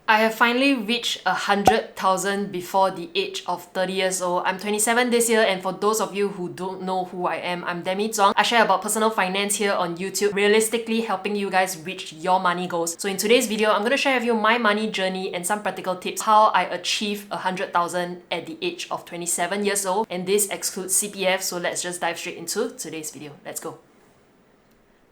I have finally reached 100,000 before the age of 30 years old. I'm 27 this year, and for those of you who don't know who I am, I'm Demi Zhuang. I share about personal finance here on YouTube, realistically helping you guys reach your money goals. So in today's video, I'm going to share with you my money journey and some practical tips how I achieve 100,000 at the age of 27 years old, and this excludes CPF. So let's just dive straight into today's video. Let's go.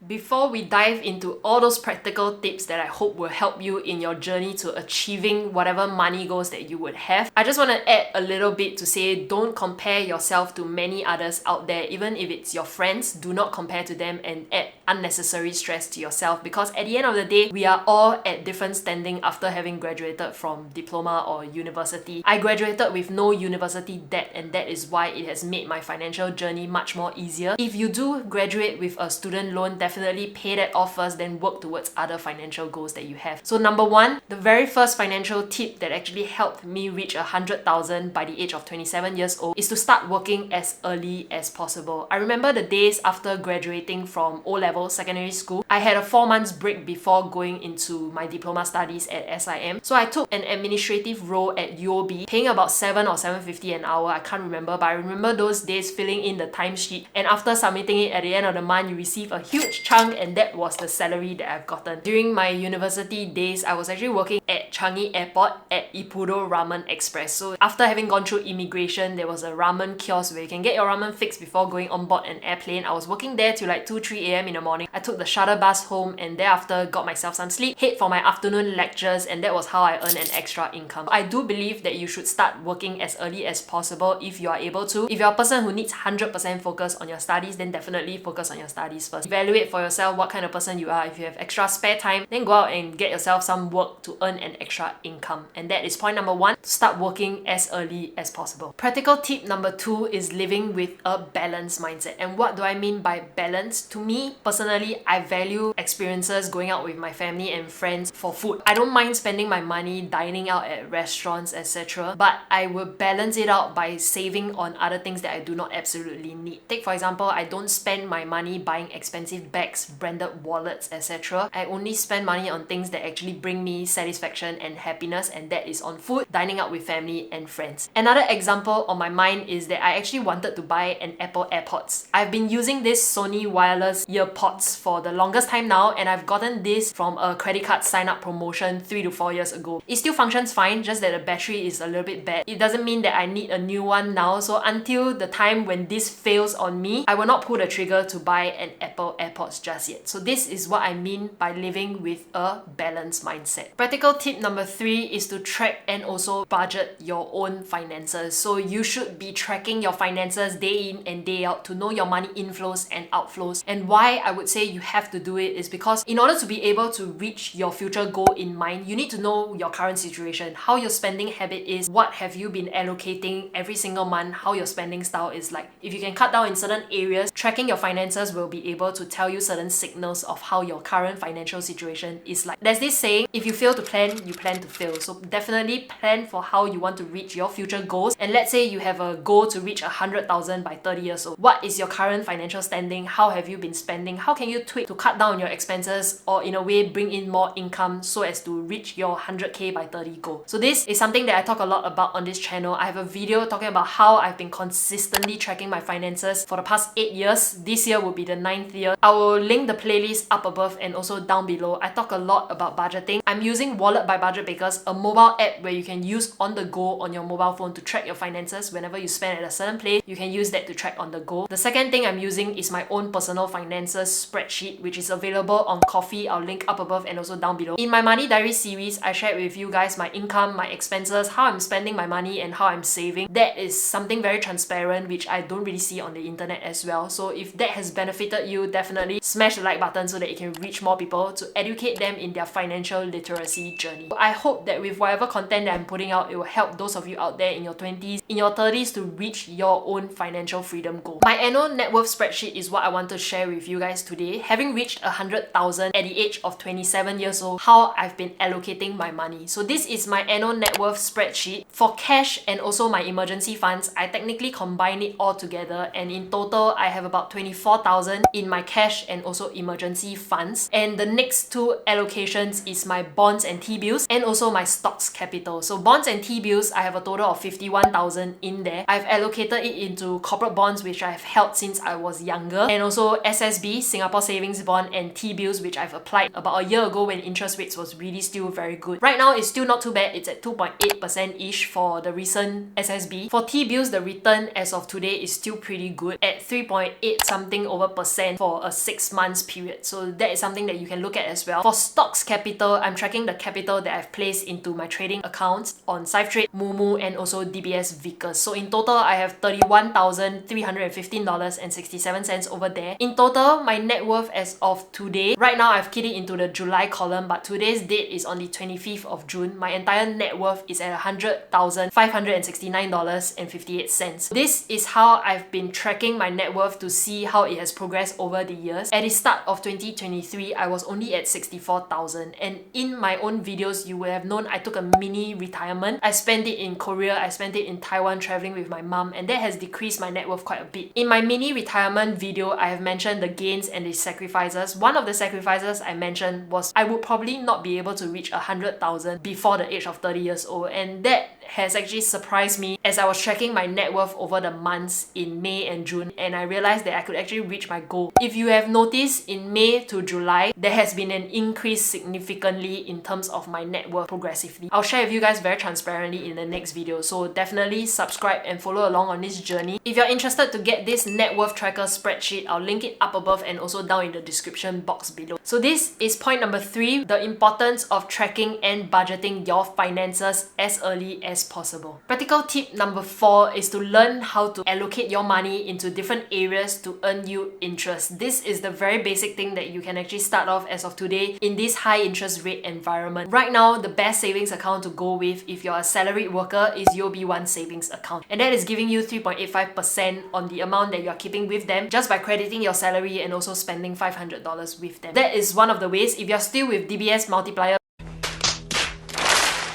Before we dive into all those practical tips that I hope will help you in your journey to achieving whatever money goals that you would have, I just want to add a little bit to say don't compare yourself to many others out there. Even if it's your friends, do not compare to them and add unnecessary stress to yourself, because at the end of the day, we are all at different standing after having graduated from diploma or university. I graduated with no university debt, and that is why it has made my financial journey much more easier. If you do graduate with a student loan, definitely pay that off first, then work towards other financial goals that you have. So number one, the very first financial tip that actually helped me reach 100,000 by the age of 27 years old is to start working as early as possible. I remember the days after graduating from O-level secondary school. I had a 4 months break before going into my diploma studies at SIM. So I took an administrative role at UOB, paying about 7 or 7.50 an hour. I can't remember, but I remember those days filling in the timesheet, and after submitting it at the end of the month, you receive a huge chunk, and that was the salary that I've gotten. During my university days, I was actually working at Changi Airport at Ippudo Ramen Express. So after having gone through immigration, there was a ramen kiosk where you can get your ramen fixed before going on board an airplane. I was working there till like 2-3 a.m. in the morning. I took the shuttle bus home, and thereafter got myself some sleep, head for my afternoon lectures, and that was how I earned an extra income. I do believe that you should start working as early as possible if you are able to. If you're a person who needs 100% focus on your studies, then definitely focus on your studies first. Evaluate for yourself what kind of person you are. If you have extra spare time, then go out and get yourself some work to earn an extra income. And that is point number one, to start working as early as possible. Practical tip number two is living with a balanced mindset. And what do I mean by balance? To me, personally, I value experiences going out with my family and friends for food. I don't mind spending my money dining out at restaurants, etc. But I will balance it out by saving on other things that I do not absolutely need. Take for example, I don't spend my money buying expensive bags, branded wallets, etc. I only spend money on things that actually bring me satisfaction and happiness, and that is on food, dining out with family and friends. Another example on my mind is that I actually wanted to buy an Apple AirPods. I've been using this Sony wireless earpods for the longest time now, and I've gotten this from a credit card sign up promotion 3 to 4 years ago. It still functions fine, just that the battery is a little bit bad. It doesn't mean that I need a new one now, so until the time when this fails on me, I will not pull the trigger to buy an Apple AirPods just yet. So this is what I mean by living with a balanced mindset. Practical tip number three is to track and also budget your own finances. So you should be tracking your finances day in and day out to know your money inflows and outflows. And why I would say you have to do it is because in order to be able to reach your future goal in mind, you need to know your current situation, how your spending habit is, what have you been allocating every single month, how your spending style is like. If you can cut down in certain areas, tracking your finances will be able to tell you certain signals of how your current financial situation is like. There's this saying, if you fail to plan, you plan to fail. So definitely plan for how you want to reach your future goals. And let's say you have a goal to reach 100,000 by 30 years old. What is your current financial standing? How have you been spending? How can you tweak to cut down your expenses, or in a way bring in more income so as to reach your 100k by 30 goal? So this is something that I talk a lot about on this channel. I have a video talking about how I've been consistently tracking my finances for the past 8 years. This year will be the 9th year. I will link the playlist up above and also down below. I talk a lot about budgeting. I'm using Wallet by Budget Bakers, a mobile app where you can use on the go on your mobile phone to track your finances. Whenever you spend at a certain place, you can use that to track on the go. The second thing I'm using is my own personal finances spreadsheet, which is available on Coffee. I'll link up above and also down below. In my Money Diary series, I shared with you guys my income, my expenses, how I'm spending my money, and how I'm saving. That is something very transparent, which I don't really see on the internet as well. So if that has benefited you, definitely smash the like button so that it can reach more people, to educate them in their financial literacy journey. I hope that with whatever content that I'm putting out, it will help those of you out there in your 20s, in your 30s to reach your own financial freedom goal. My annual net worth spreadsheet is what I want to share with you guys today. Having reached 100,000 at the age of 27 years old, how I've been allocating my money. So this is my annual net worth spreadsheet. For cash and also my emergency funds, I technically combine it all together, and in total I have about 24,000 in my cash and also emergency funds. And the next two allocations is my bonds and T-bills. T-bills, and also my stocks capital. So bonds and T-bills, I have a total of 51,000 in there. I've allocated it into corporate bonds, which I've held since I was younger, and also SSB, Singapore Savings Bond, and T-bills, which I've applied about a year ago when interest rates was really still very good. Right now, it's still not too bad. It's at 2.8%-ish for the recent SSB. For T-bills, the return as of today is still pretty good at 3.8 something over percent for a 6 months period. So that is something that you can look at as well. For stocks capital, I'm tracking the capital that I've placed into my trading accounts on SafeTrade, Moomoo, and also DBS Vickers. So in total, I have $31,315.67 over there. In total, my net worth as of today, right now I've keyed it into the July column, but today's date is on the 25th of June. My entire net worth is at $100,569.58. This is how I've been tracking my net worth to see how it has progressed over the years. At the start of 2023, I was only at 64,000, and in my own videos, you will have known I took a mini retirement. I spent it in Korea, I spent it in Taiwan traveling with my mom, and that has decreased my net worth quite a bit. In my mini retirement video, I have mentioned the gains and the sacrifices. One of the sacrifices I mentioned was I would probably not be able to reach 100,000 before the age of 30 years old, and that has actually surprised me as I was tracking my net worth over the months in May and June, and I realized that I could actually reach my goal. If you have noticed, in May to July, there has been an increase significantly in terms of my net worth progressively. I'll share with you guys very transparently in the next video, so definitely subscribe and follow along on this journey. If you're interested to get this net worth tracker spreadsheet, I'll link it up above and also down in the description box below. So this is point number 3, the importance of tracking and budgeting your finances as early as possible. Practical tip number 4 is to learn how to allocate your money into different areas to earn you interest. This is the very basic thing that you can actually start off as of today in this high interest rate environment. Right now, the best savings account to go with if you're a salaried worker is UOB1 savings account, and that is giving you 3.85% on the amount that you're keeping with them just by crediting your salary and also spending $500 with them. That is one of the ways. If you're still with DBS multiplier,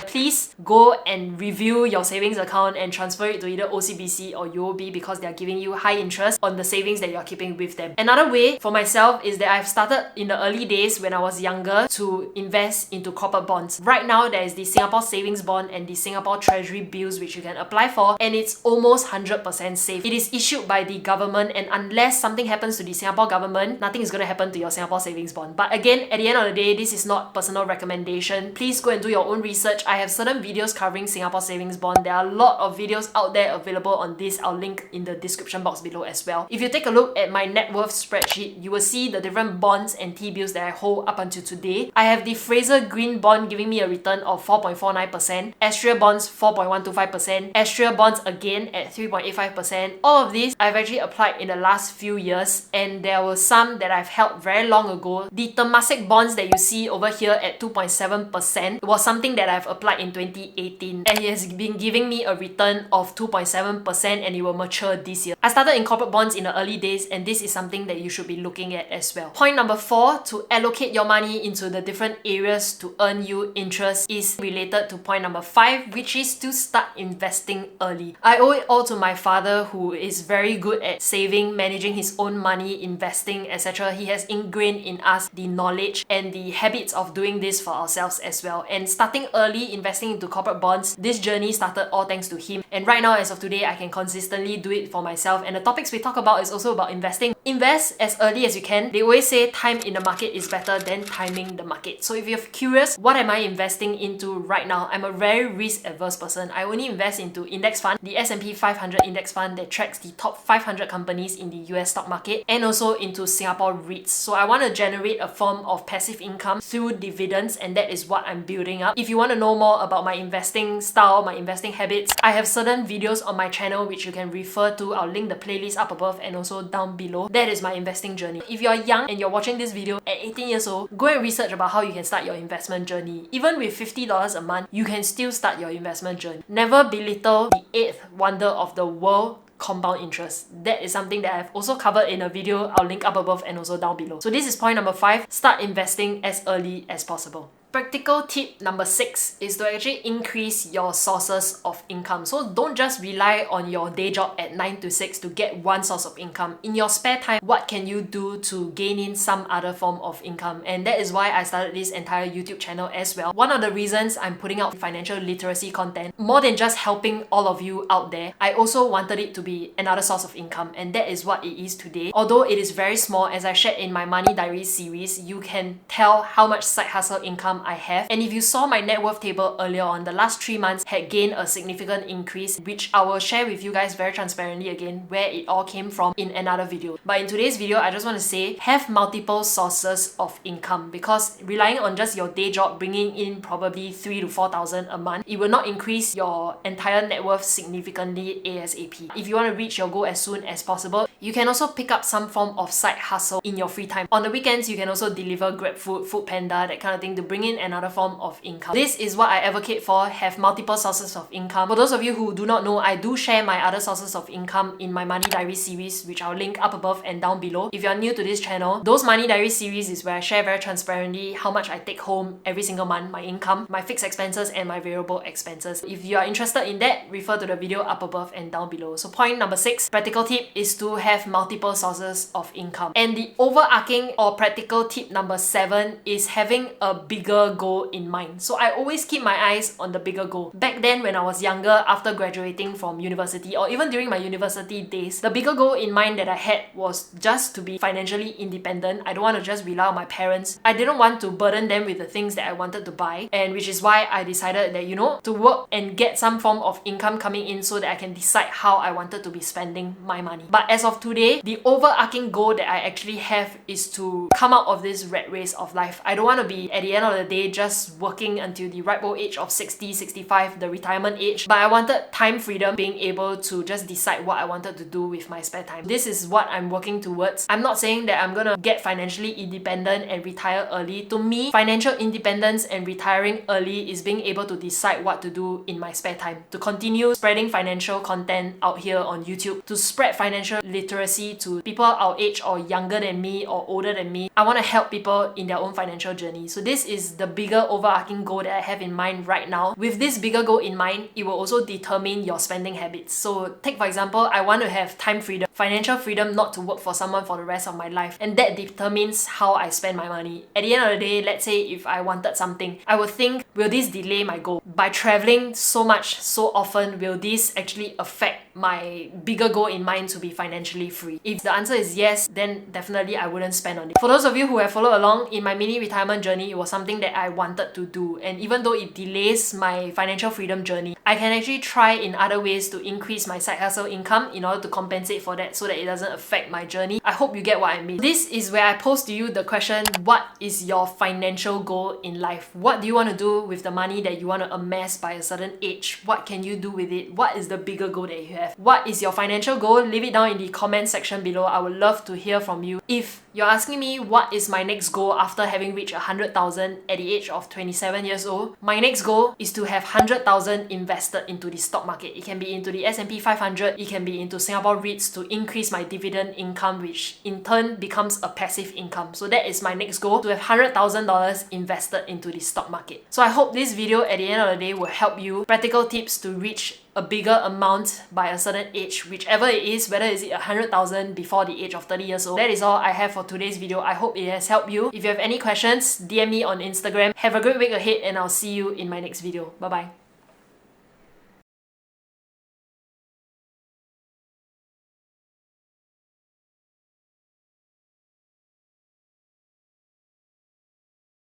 please go and review your savings account and transfer it to either OCBC or UOB because they're giving you high interest on the savings that you're keeping with them. Another way for myself is that I've started in the early days when I was younger to invest into corporate bonds. Right now, there is the Singapore Savings Bond and the Singapore Treasury Bills which you can apply for, and it's almost 100% safe. It is issued by the government, and unless something happens to the Singapore government, nothing is going to happen to your Singapore Savings Bond. But again, at the end of the day, this is not personal recommendation. Please go and do your own research. I have certain videos covering Singapore Savings Bond. There are a lot of videos out there available on this. I'll link in the description box below as well. If you take a look at my net worth spreadsheet, you will see the different bonds and T-bills that I hold up until today. I have the Fraser Green Bond giving me a return of 4.49%, Astria Bonds 4.125%, Astria Bonds again at 3.85%. All of these I've actually applied in the last few years, and there were some that I've held very long ago. The Temasek bonds that you see over here at 2.7% was something that I've applied in 2018, and it has been giving me a return of 2.7%, and it will mature this year. I started in corporate bonds in the early days, and this is something that you should be looking at as well. Point number 4, to allocate your money into the different areas to earn you interest, is related to point number 5, which is to start investing early. I owe it all to my father, who is very good at saving, managing his own money, investing, etc. He has ingrained in us the knowledge and the habits of doing this for ourselves as well. And starting early, investing into corporate bonds, this journey started all thanks to him. And right now, as of today, I can consistently do it for myself. And the topics we talk about is also about investing. Invest as early as you can. They always say time in the market is better than timing the market. So if you're curious, what am I investing into right now? I'm a very risk-averse person. I only invest into index fund, the S&P 500 index fund that tracks the top 500 companies in the US stock market, and also into Singapore REITs. So I want to generate a form of passive income through dividends, and that is what I'm building up. If you want to know more about my investing style, my investing habits, I have certain videos on my channel which you can refer to. I'll link the playlist up above and also down below. That is my investing journey. If you're young and you're watching this video at 18 years old, go and research about how you can start your investment journey. Even with $50 a month, you can still start your investment journey. Never belittle the 8th wonder of the world, compound interest. That is something that I've also covered in a video. I'll link up above and also down below. So this is point number 5. Start investing as early as possible. Practical tip number 6 is to actually increase your sources of income. So don't just rely on your day job at 9 to 6 to get one source of income. In your spare time, what can you do to gain in some other form of income? And that is why I started this entire YouTube channel as well. One of the reasons I'm putting out financial literacy content, more than just helping all of you out there, I also wanted it to be another source of income, and that is what it is today. Although it is very small, as I shared in my Money Diaries series, you can tell how much side hustle income I have. And if you saw my net worth table earlier on, the last 3 months had gained a significant increase, which I will share with you guys very transparently again where it all came from in another video. But in today's video, I just want to say, have multiple sources of income, because relying on just your day job bringing in probably 3,000 to 4,000 a month, it will not increase your entire net worth significantly ASAP. If you want to reach your goal as soon as possible, you can also pick up some form of side hustle in your free time. On the weekends, you can also deliver GrabFood, Foodpanda, that kind of thing to bring in another form of income. This is what I advocate for, have multiple sources of income. For those of you who do not know, I do share my other sources of income in my Money Diary series, which I'll link up above and down below. If you're new to this channel, those Money Diary series is where I share very transparently how much I take home every single month, my income, my fixed expenses, and my variable expenses. If you are interested in that, refer to the video up above and down below. So point number 6, practical tip, is to have multiple sources of income. And the overarching or practical tip number 7 is having a bigger goal in mind. So I always keep my eyes on the bigger goal. Back then when I was younger, after graduating from university, or even during my university days, the bigger goal in mind that I had was just to be financially independent. I don't want to just rely on my parents. I didn't want to burden them with the things that I wanted to buy, and which is why I decided that, you know, to work and get some form of income coming in so that I can decide how I wanted to be spending my money. But as of today, the overarching goal that I actually have is to come out of this rat race of life. I don't want to be, at the end of the day, just working until the ripe old age of 60, 65, the retirement age, but I wanted time freedom, being able to just decide what I wanted to do with my spare time. This is what I'm working towards. I'm not saying that I'm gonna get financially independent and retire early. To me, financial independence and retiring early is being able to decide what to do in my spare time, to continue spreading financial content out here on YouTube, to spread financial literacy to people our age or younger than me or older than me. I want to help people in their own financial journey. So this is the bigger overarching goal that I have in mind right now. With this bigger goal in mind, it will also determine your spending habits. So take for example, I want to have time freedom, financial freedom, not to work for someone for the rest of my life, and that determines how I spend my money. At the end of the day, let's say if I wanted something, I would think, will this delay my goal? By traveling so much, so often, will this actually affect my bigger goal in mind to be financially free? If the answer is yes, then definitely I wouldn't spend on it. For those of you who have followed along in my mini retirement journey, it was something that I wanted to do, and even though it delays my financial freedom journey, I can actually try in other ways to increase my side hustle income in order to compensate for that so that it doesn't affect my journey. I hope you get what I mean. This is where I pose to you the question, what is your financial goal in life? What do you want to do with the money that you want to amass by a certain age? What can you do with it? What is the bigger goal that you have? What is your financial goal? Leave it down in the comment section below. I would love to hear from you. If you're asking me what is my next goal after having reached 100,000 at the age of 27 years old, my next goal is to have 100,000 invested into the stock market. It can be into the S&P 500, it can be into Singapore REITs to increase my dividend income, which in turn becomes a passive income. So that is my next goal, to have $100,000 invested into the stock market. So I hope this video at the end of the day will help you. Practical tips to reach a bigger amount by a certain age, whichever it is, whether is it 100,000 before the age of 30 years old. That is all I have for today's video. I hope it has helped you. If you have any questions, DM me on Instagram. Have a great week ahead, and I'll see you in my next video. Bye bye.